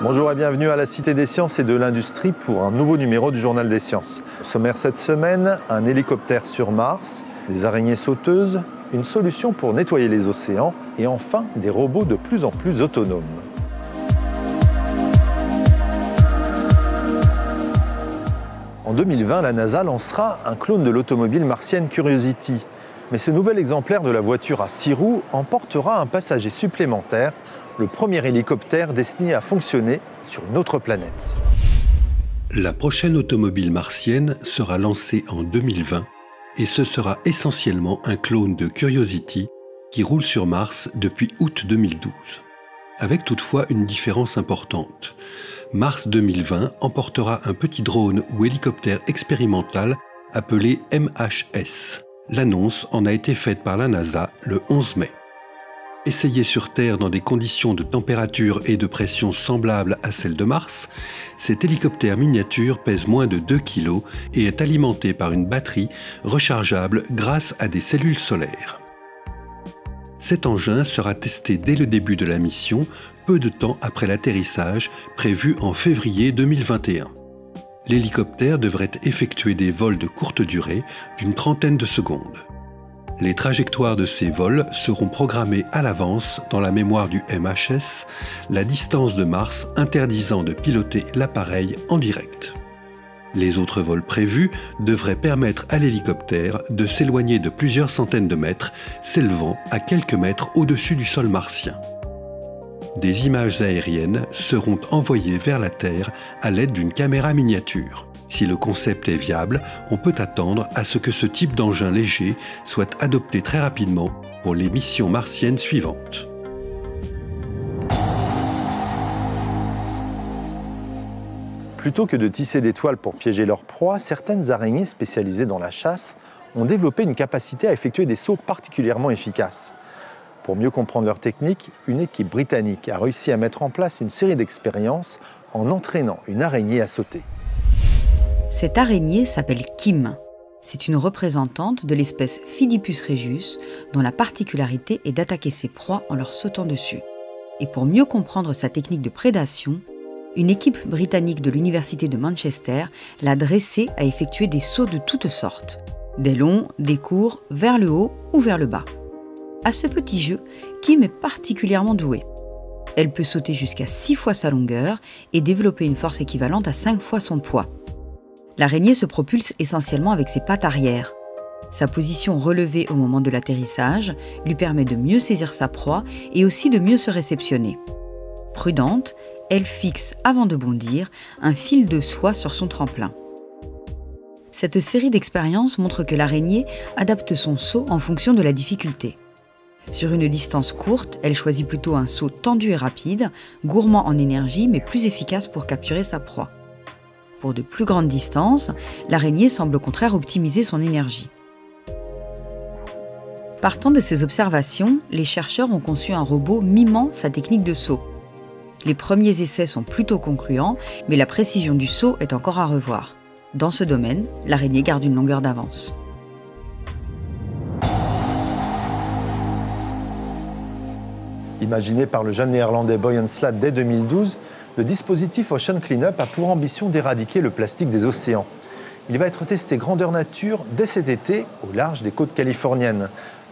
Bonjour et bienvenue à la Cité des Sciences et de l'Industrie pour un nouveau numéro du Journal des Sciences. Au sommaire cette semaine, un hélicoptère sur Mars, des araignées sauteuses, une solution pour nettoyer les océans et enfin des robots de plus en plus autonomes. En 2020, la NASA lancera un clone de l'automobile martienne Curiosity. Mais ce nouvel exemplaire de la voiture à 6 roues emportera un passager supplémentaire, le premier hélicoptère destiné à fonctionner sur une autre planète. La prochaine automobile martienne sera lancée en 2020 et ce sera essentiellement un clone de Curiosity qui roule sur Mars depuis août 2012. Avec toutefois une différence importante. Mars 2020 emportera un petit drone ou hélicoptère expérimental appelé MHS. L'annonce en a été faite par la NASA le 11 mai. Essayé sur Terre dans des conditions de température et de pression semblables à celles de Mars, cet hélicoptère miniature pèse moins de 2 kg et est alimenté par une batterie rechargeable grâce à des cellules solaires. Cet engin sera testé dès le début de la mission, peu de temps après l'atterrissage prévu en février 2021. L'hélicoptère devrait effectuer des vols de courte durée d'une trentaine de secondes. Les trajectoires de ces vols seront programmées à l'avance dans la mémoire du MHS, la distance de Mars interdisant de piloter l'appareil en direct. Les autres vols prévus devraient permettre à l'hélicoptère de s'éloigner de plusieurs centaines de mètres, s'élevant à quelques mètres au-dessus du sol martien. Des images aériennes seront envoyées vers la Terre à l'aide d'une caméra miniature. Si le concept est viable, on peut attendre à ce que ce type d'engin léger soit adopté très rapidement pour les missions martiennes suivantes. Plutôt que de tisser des toiles pour piéger leurs proies, certaines araignées spécialisées dans la chasse ont développé une capacité à effectuer des sauts particulièrement efficaces. Pour mieux comprendre leur technique, une équipe britannique a réussi à mettre en place une série d'expériences en entraînant une araignée à sauter. Cette araignée s'appelle Kim. C'est une représentante de l'espèce Pheidipus regius, dont la particularité est d'attaquer ses proies en leur sautant dessus. Et pour mieux comprendre sa technique de prédation, une équipe britannique de l'université de Manchester l'a dressée à effectuer des sauts de toutes sortes. Des longs, des courts, vers le haut ou vers le bas. À ce petit jeu, Kim est particulièrement douée. Elle peut sauter jusqu'à 6 fois sa longueur et développer une force équivalente à 5 fois son poids. L'araignée se propulse essentiellement avec ses pattes arrière. Sa position relevée au moment de l'atterrissage lui permet de mieux saisir sa proie et aussi de mieux se réceptionner. Prudente, elle fixe, avant de bondir, un fil de soie sur son tremplin. Cette série d'expériences montre que l'araignée adapte son saut en fonction de la difficulté. Sur une distance courte, elle choisit plutôt un saut tendu et rapide, gourmand en énergie mais plus efficace pour capturer sa proie. Pour de plus grandes distances, l'araignée semble au contraire optimiser son énergie. Partant de ces observations, les chercheurs ont conçu un robot mimant sa technique de saut. Les premiers essais sont plutôt concluants, mais la précision du saut est encore à revoir. Dans ce domaine, l'araignée garde une longueur d'avance. Imaginé par le jeune néerlandais Boyan Slat dès 2012, le dispositif Ocean Cleanup a pour ambition d'éradiquer le plastique des océans. Il va être testé grandeur nature dès cet été au large des côtes californiennes.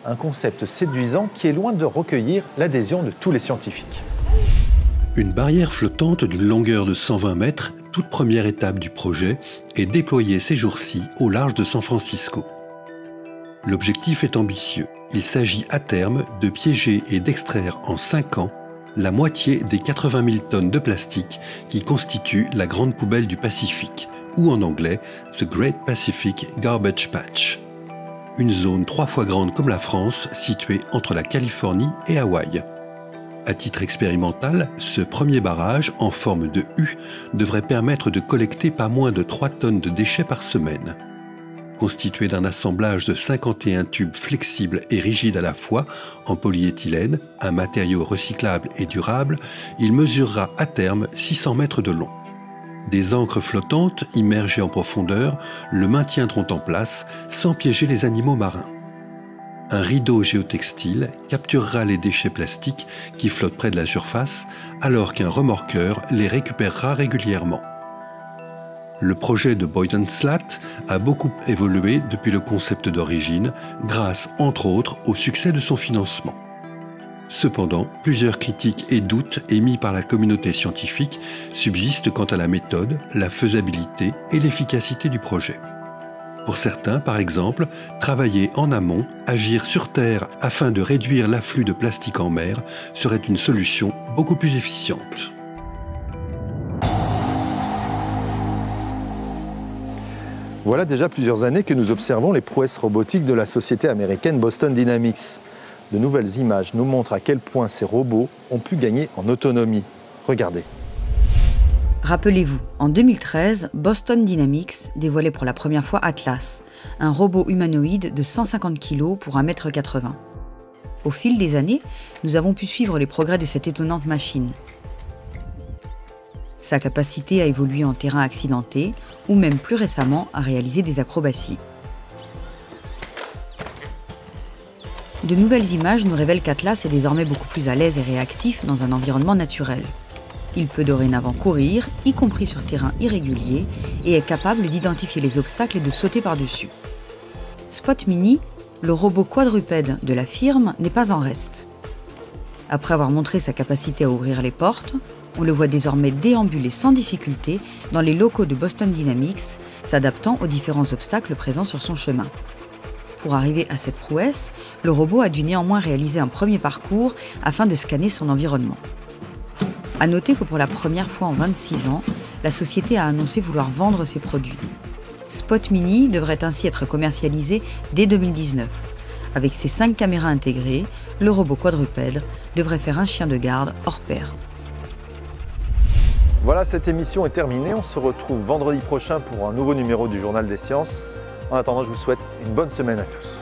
Un concept séduisant qui est loin de recueillir l'adhésion de tous les scientifiques. Une barrière flottante d'une longueur de 120 mètres, toute première étape du projet, est déployée ces jours-ci au large de San Francisco. L'objectif est ambitieux. Il s'agit à terme de piéger et d'extraire en 5 ans la moitié des 80 000 tonnes de plastique qui constituent la grande poubelle du Pacifique, ou en anglais, The Great Pacific Garbage Patch. Une zone 3 fois grande comme la France, située entre la Californie et Hawaï. À titre expérimental, ce premier barrage, en forme de U, devrait permettre de collecter pas moins de 3 tonnes de déchets par semaine. Constitué d'un assemblage de 51 tubes flexibles et rigides à la fois, en polyéthylène, un matériau recyclable et durable, il mesurera à terme 600 mètres de long. Des ancres flottantes, immergées en profondeur, le maintiendront en place sans piéger les animaux marins. un rideau géotextile capturera les déchets plastiques qui flottent près de la surface, alors qu'un remorqueur les récupérera régulièrement. Le projet de Boyden Slat a beaucoup évolué depuis le concept d'origine, grâce entre autres au succès de son financement. Cependant, plusieurs critiques et doutes émis par la communauté scientifique subsistent quant à la méthode, la faisabilité et l'efficacité du projet. Pour certains, par exemple, travailler en amont, agir sur Terre afin de réduire l'afflux de plastique en mer serait une solution beaucoup plus efficiente. Voilà déjà plusieurs années que nous observons les prouesses robotiques de la société américaine Boston Dynamics. De nouvelles images nous montrent à quel point ces robots ont pu gagner en autonomie. Regardez. Rappelez-vous, en 2013, Boston Dynamics dévoilait pour la première fois Atlas, un robot humanoïde de 150 kg pour 1,80 m. Au fil des années, nous avons pu suivre les progrès de cette étonnante machine. Sa capacité à évoluer en terrain accidenté, ou même plus récemment à réaliser des acrobaties. De nouvelles images nous révèlent qu'Atlas est désormais beaucoup plus à l'aise et réactif dans un environnement naturel. Il peut dorénavant courir, y compris sur terrain irrégulier, et est capable d'identifier les obstacles et de sauter par-dessus. Spot Mini, le robot quadrupède de la firme, n'est pas en reste. Après avoir montré sa capacité à ouvrir les portes, on le voit désormais déambuler sans difficulté dans les locaux de Boston Dynamics, s'adaptant aux différents obstacles présents sur son chemin. Pour arriver à cette prouesse, le robot a dû néanmoins réaliser un premier parcours afin de scanner son environnement. À noter que pour la première fois en 26 ans, la société a annoncé vouloir vendre ses produits. Spot Mini devrait ainsi être commercialisé dès 2019. Avec ses 5 caméras intégrées, le robot quadrupède devrait faire un chien de garde hors pair. Voilà, cette émission est terminée. On se retrouve vendredi prochain pour un nouveau numéro du Journal des Sciences. En attendant, je vous souhaite une bonne semaine à tous.